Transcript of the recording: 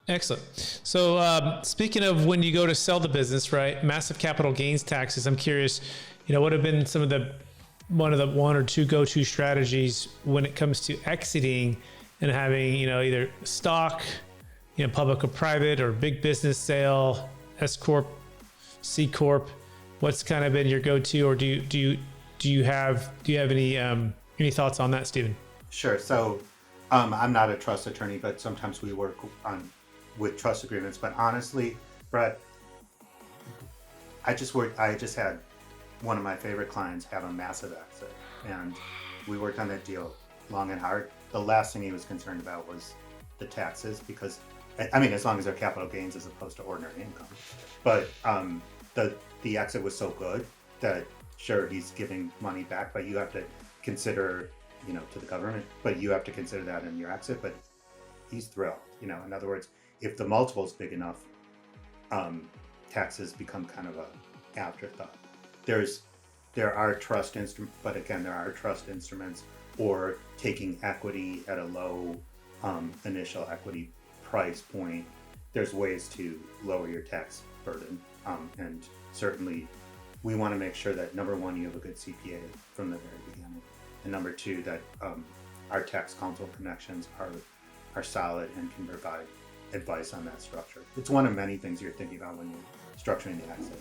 Excellent. So speaking of when you go to sell the business, right? Massive capital gains taxes. I'm curious, what have been some of the one or two go-to strategies when it comes to exiting and having, either stock, public or private, or big business sale, S corp, C corp. What's kind of been your go-to, or do you have any thoughts on that, Stephen? Sure. So I'm not a trust attorney, but sometimes we work with trust agreements. But honestly, Brett, I just had one of my favorite clients have a massive exit, and we worked on that deal long and hard. The last thing he was concerned about was the taxes, because as long as they're capital gains as opposed to ordinary income. But the exit was so good that sure, he's giving money back, but you have to consider, to the government, but you have to consider that in your exit. But he's thrilled. In other words, if the multiple's big enough, taxes become kind of a afterthought. There are trust instruments, but again, there are trust instruments, or taking equity at a low initial equity price point. There's ways to lower your tax burden, and certainly we want to make sure that number one, you have a good CPA from the very beginning, and number two, that our tax counsel connections are solid and can provide advice on that structure. It's one of many things you're thinking about when you're structuring the exit.